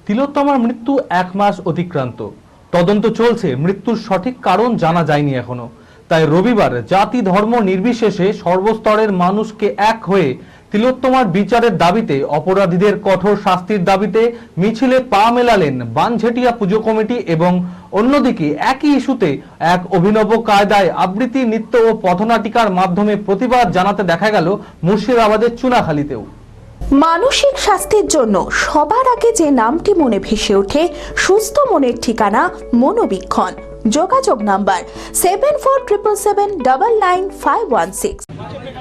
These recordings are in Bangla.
তিলোত্তমার মৃত্যু 1 মাস অতিক্রান্ত। তদন্ত চলছে, মৃত্যুর সঠিক কারণ জানা যায়নি এখনো। তাই রবিবার জাতি ধর্ম নির্বিশেষে সর্বস্তরের মানুষকে এক হয়ে তিলোত্তমার বিচারের দাবিতে, অপরাধীদের কঠোর শাস্তির দাবিতে মিছিলে পা মেলালেন বানঝেটিয়া পুজো কমিটি। এবং অন্যদিকে একই ইস্যুতে এক অভিনব কায়দায় আবৃত্তি, নৃত্য ও পথনাটিকার মাধ্যমে প্রতিবাদ জানাতে দেখা গেল মুর্শিদাবাদের চুনাখালীতেও। মানসিক স্বাস্থ্যের জন্য সবার আগে যে নামটি মনে ভেসে ওঠে, সুস্থ মনের ঠিকানা মনোবীক্ষণ। যোগাযোগ নাম্বার 7477799516।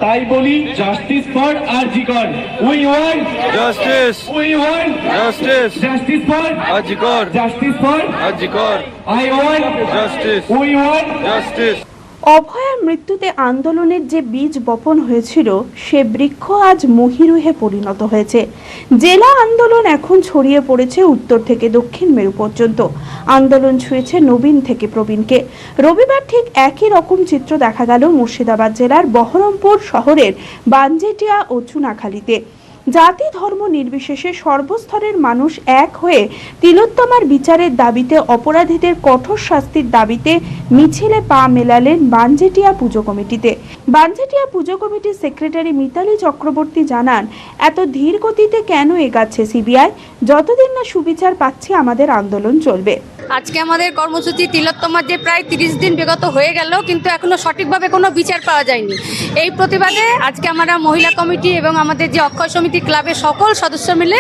তাই বলি, justice for RG Kar. We want justice, we want justice, justice for RG Kar, justice for RG Kar, I want justice, we want justice. অভয়ার মৃত্যুতে আন্দোলনের যে বীজ বপন হয়েছিল, সে বৃক্ষ আজ মহিরুহে পরিণত হয়েছে। জেলা আন্দোলন এখন ছড়িয়ে পড়েছে উত্তর থেকে দক্ষিণ মেরু পর্যন্ত। আন্দোলন ছুঁয়েছে নবীন থেকে প্রবীণকে। রবিবার ঠিক একই রকম চিত্র দেখা গেল মুর্শিদাবাদ জেলার বহরমপুর শহরের বানজেটিয়া ও চুনাখালীতে। জাতি ধর্ম নির্বিশেষে সর্বস্তরের মানুষ এক হয়ে তিলোত্তমার বিচারের দাবিতে, অপরাধীদের কঠোর শাস্তির দাবিতে মিছিলে পা মেলালেন বানজেটিয়া পুজো কমিটিতে। বানজেটিয়া পুজো কমিটির সেক্রেটারি মিতালি চক্রবর্তী জানান, এত ধীর গতিতে কেন এগাচ্ছে সিবিআই? যতদিন না সুবিচার পাচ্ছি আমাদের আন্দোলন চলবে। আজকে আমাদের কর্মসূচি তিলোত্তমার যে প্রায় 30 দিন বিগত হয়ে গেল, কিন্তু এখনো সঠিকভাবে কোনো বিচার পাওয়া যায়নি। এই প্রতিবাদে আজকে আমরা মহিলা কমিটি এবং আমাদের যে অক্ষয় সমিতি ক্লাবের সকল সদস্য মিলে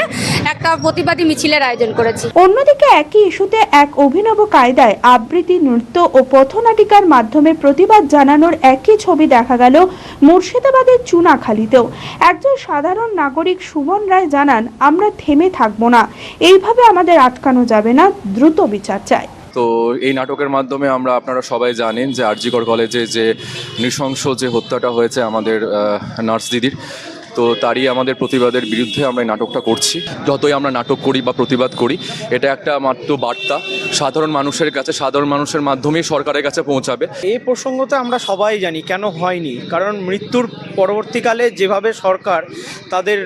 একটা প্রতিবাদী মিছিলের আয়োজন করেছি। অন্যদিকে একই ইস্যুতে এক অভিনব কায়দায় আবৃত্তি, নৃত্য ও পথনাটিকার মাধ্যমে প্রতিবাদ জানানোর একই ছবি দেখা গেল মুর্শিদাবাদের চুনাখালীতেও। একজন সাধারণ নাগরিক সুমন রায় জানান, আমরা থেমে থাকবো না, এইভাবে আমাদের আটকানো যাবে না, দ্রুত বিচার চাই। তো এই নাটকের মাধ্যমে আমরা, আপনারা সবাই জানেন যে আরজি কর কলেজে যে নৃশংস যে হত্যাটা হয়েছে আমাদের নার্স দিদির, তো তারই আমাদের প্রতিবাদের বিরুদ্ধে আমরা এই নাটকটা করছি। যতই আমরা নাটক করি বা প্রতিবাদ করি, এটা একটা মাত্র বার্তা সাধারণ মানুষের কাছে, সাধারণ মানুষের মাধ্যমেই সরকারের কাছে পৌঁছাবে। এই প্রসঙ্গতে আমরা সবাই জানি কেন হয়নি, কারণ মৃত্যুর পরবর্তীকালে যেভাবে সরকার তাদের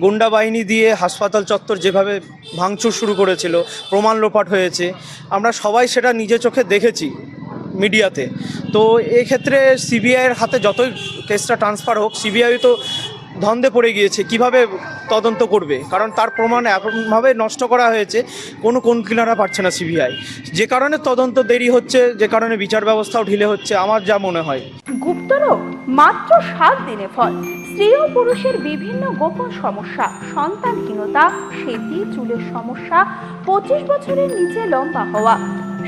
গুন্ডা বাহিনী দিয়ে হাসপাতাল চত্বর যেভাবে ভাঙচুর শুরু করেছিল, প্রমাণ লোপাট হয়েছে, আমরা সবাই সেটা নিজে চোখে দেখেছি মিডিয়াতে। তো এক্ষেত্রে সিবিআইয়ের হাতে যতই কেসটা ট্রান্সফার হোক, সিবিআই তো ধন্দে পড়ে গিয়েছে কিভাবে তদন্ত করবে, কারণ তার প্রমাণ এমনভাবে নষ্ট করা হয়েছে, কোনো কোন কিনারা পাচ্ছে না সিবিআই, যে কারণে তদন্ত দেরি হচ্ছে, যে কারণে বিচার ব্যবস্থাও ঢিলে হচ্ছে আমার যা মনে হয়। গুপ্তরোগ মাত্র 7 দিনে ফল। স্ত্রী ও পুরুষের বিভিন্ন গোপন সমস্যা, সন্তানহীনতা, সেতি, চুলের সমস্যা, 25 বছরের নিচে লম্বা হওয়া,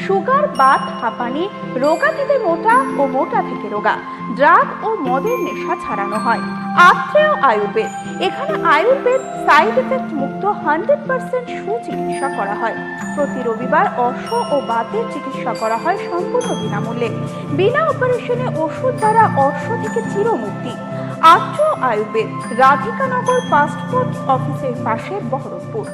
সুগার, বাত, হাঁপানি, রোগা থেকে মোটা ও মোটা থেকে রোগা, ড্রাগ ও মদের নেশা ছাড়ানো হয়। আত্রেয় আয়ুর্বেদ, এখানে আয়ুর্বেদ সাইড এফেক্ট মুক্ত 100% সুচিকিৎসা করা হয়। প্রতি রবিবার অর্শ ও বাতের চিকিৎসা করা হয় সম্পূর্ণ বিনামূল্যে। বিনা অপারেশনে ওষুধ দ্বারা অর্শ থেকে চিরমুক্তি। আত্রেয় আয়ুর্বেদ, রাধিকানগর ফাস্টফুড অফিসের পাশে, বহরমপুর।